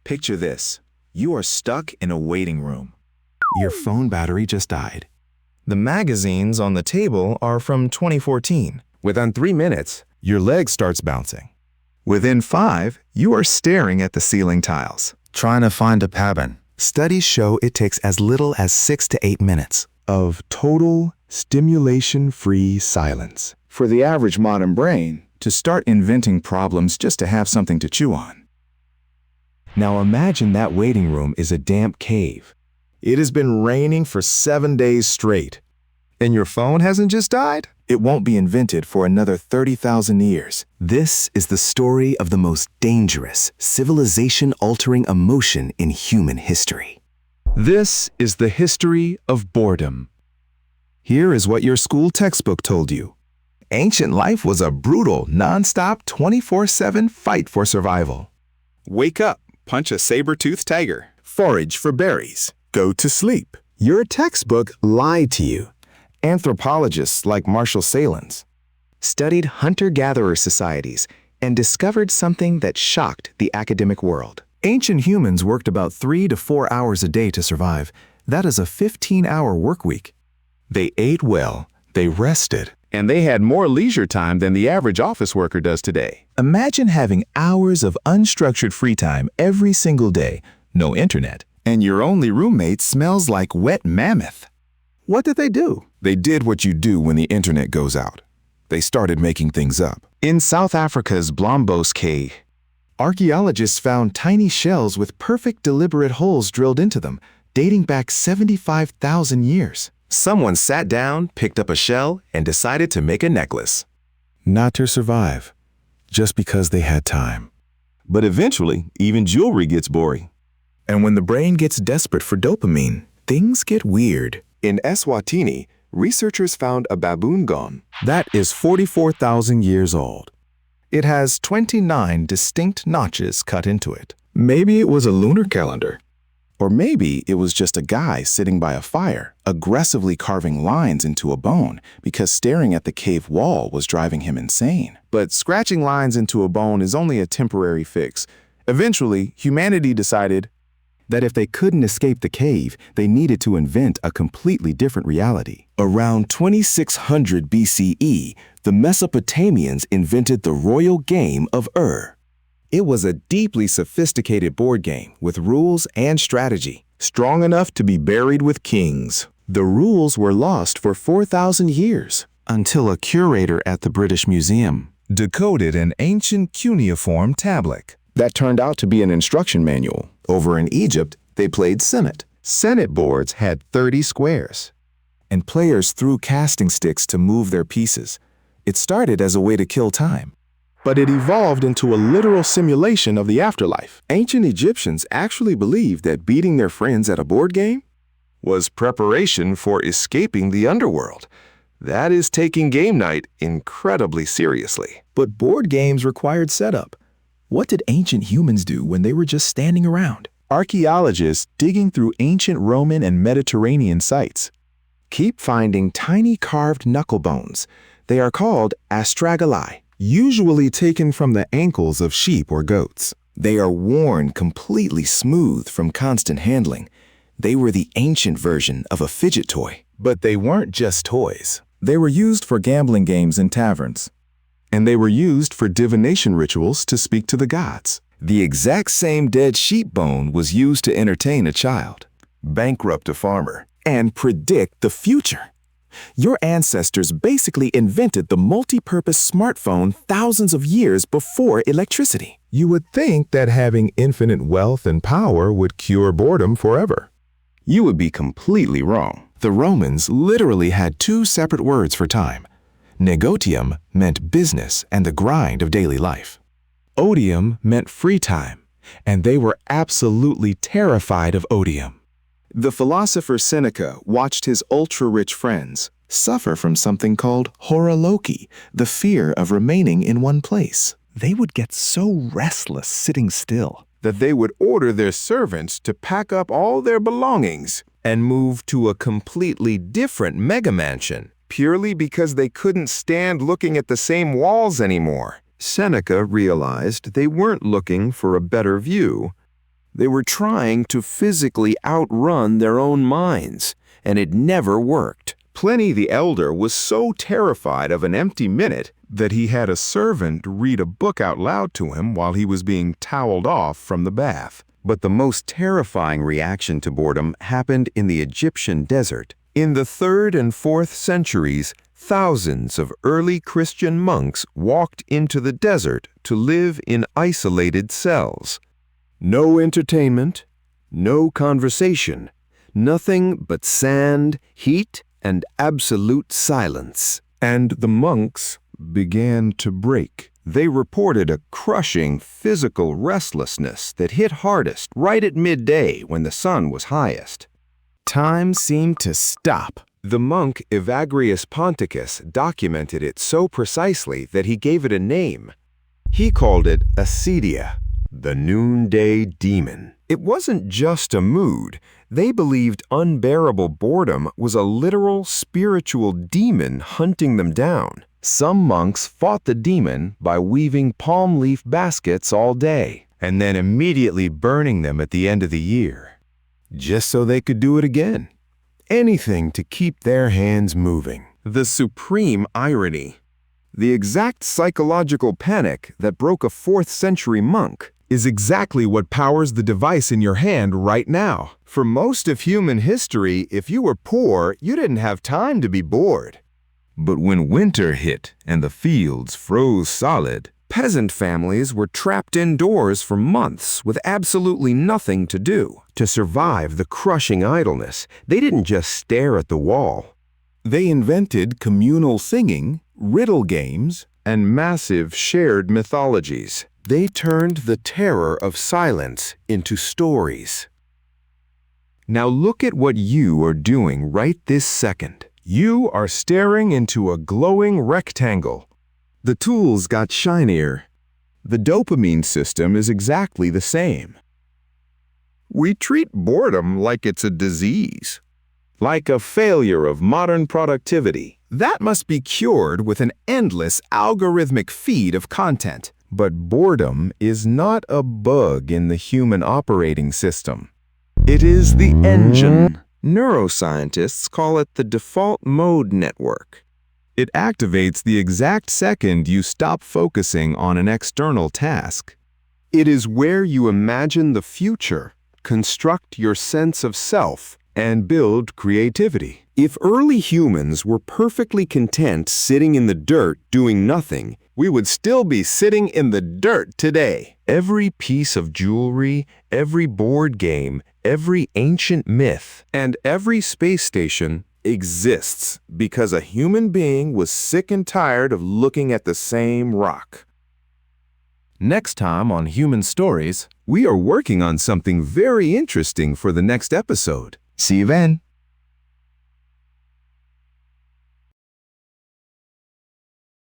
Picture this. You are stuck in a waiting room. Your phone battery just died. The magazines on the table are from 2014. Within 3 minutes, your leg starts bouncing. Within 5, you are staring at the ceiling tiles, Trying to find a pattern. Studies show it takes as little as 6 to 8 minutes of total stimulation-free silence for the average modern brain to start inventing problems just to have something to chew on. Now imagine that waiting room is a damp cave. It has been raining for 7 days straight. And your phone hasn't just died? It won't be invented for another 30,000 years. This is the story of the most dangerous, civilization-altering emotion in human history. This is the history of boredom. Here is what your school textbook told you. Ancient life was a brutal, non-stop, 24/7 fight for survival. Wake up, punch a saber-toothed tiger, forage for berries, go to sleep. Your textbook lied to you. Anthropologists like Marshall Salins studied hunter-gatherer societies and discovered something that shocked the academic world. Ancient humans worked about 3 to 4 hours a day to survive. That is a 15-hour work week. They ate well, they rested, And they had more leisure time than the average office worker does today. Imagine having hours of unstructured free time every single day, no internet, And your only roommate smells like wet mammoth. What did they do? They did what you do when the internet goes out. They started making things up. In South Africa's Blombos Cave, archaeologists found tiny shells with perfect deliberate holes drilled into them, dating back 75,000 years. Someone sat down, picked up a shell, and decided to make a necklace. Not to survive, just because they had time. But eventually, even jewelry gets boring. And when the brain gets desperate for dopamine, things get weird. In Eswatini, researchers found a baboon gone. That is 44,000 years old. It has 29 distinct notches cut into it. Maybe it was a lunar calendar. Or maybe it was just a guy sitting by a fire, aggressively carving lines into a bone because staring at the cave wall was driving him insane. But scratching lines into a bone is only a temporary fix. Eventually, humanity decided that if they couldn't escape the cave, they needed to invent a completely different reality. Around 2600 BCE, the Mesopotamians invented the royal game of It was a deeply sophisticated board game with rules and strategy, strong enough to be buried with kings. The rules were lost for 4,000 years until a curator at the British Museum decoded an ancient cuneiform tablet that turned out to be an instruction manual. Over in Egypt, they played Senet. Senet boards had 30 squares, and players threw casting sticks to move their pieces. It started as a way to kill time, but it evolved into a literal simulation of the afterlife. Ancient Egyptians actually believed that beating their friends at a board game was preparation for escaping the underworld. That is taking game night incredibly seriously. But board games required setup. What did ancient humans do when they were just standing around? Archaeologists digging through ancient Roman and Mediterranean sites keep finding tiny carved knuckle bones. They are called astragali, usually taken from the ankles of sheep or goats. They are worn completely smooth from constant handling. They were the ancient version of a fidget toy. But they weren't just toys. They were used for gambling games in taverns. And they were used for divination rituals to speak to the gods. The exact same dead sheep bone was used to entertain a child, bankrupt a farmer, and predict the future. Your ancestors basically invented the multi-purpose smartphone thousands of years before electricity. You would think that having infinite wealth and power would cure boredom forever. You would be completely wrong. The Romans literally had 2 separate words for time. Negotium meant business and the grind of daily life. Odium meant free time, and they were absolutely terrified of odium. The philosopher Seneca watched his ultra-rich friends suffer from something called loci, the fear of remaining in one place. They would get so restless sitting still that they would order their servants to pack up all their belongings and move to a completely different mega mansion, purely because they couldn't stand looking at the same walls anymore. Seneca realized they weren't looking for a better view. They were trying to physically outrun their own minds, and it never worked. Pliny the Elder was so terrified of an empty minute that he had a servant read a book out loud to him while he was being toweled off from the bath. But the most terrifying reaction to boredom happened in the Egyptian desert. In the 3rd and 4th centuries, thousands of early Christian monks walked into the desert to live in isolated cells. No entertainment, no conversation, nothing but sand, heat, and absolute silence. And the monks began to break. They reported a crushing physical restlessness that hit hardest right at midday when the sun was highest. Time seemed to stop. The monk Evagrius Ponticus documented it so precisely that he gave it a name. He called it Acedia, the Noonday Demon. It wasn't just a mood. They believed unbearable boredom was a literal spiritual demon hunting them down. Some monks fought the demon by weaving palm leaf baskets all day and then immediately burning them at the end of the year, just so they could do it again. Anything to keep their hands moving. The supreme irony. The exact psychological panic that broke a 4th century monk is exactly what powers the device in your hand right now. For most of human history, if you were poor, you didn't have time to be bored. But when winter hit and the fields froze solid, Peasant families were trapped indoors for months with absolutely nothing to do. To survive the crushing idleness, they didn't just stare at the wall. They invented communal singing, riddle games, And massive shared mythologies. They turned the terror of silence into stories. Now look at what you are doing right this second. You are staring into a glowing rectangle. The tools got shinier. The dopamine system is exactly the same. We treat boredom like it's a disease. Like a failure of modern productivity. that must be cured with an endless algorithmic feed of content. But boredom is not a bug in the human operating system. It is the engine. Neuroscientists call it the default mode network. It activates the exact second you stop focusing on an external task. It is where you imagine the future, construct your sense of self, And build creativity. If early humans were perfectly content sitting in the dirt doing nothing, we would still be sitting in the dirt today. Every piece of jewelry, every board game, every ancient myth, And every space station exists because a human being was sick and tired of looking at the same rock. Next time on Human Stories, we are working on something very interesting for the next episode. see you then.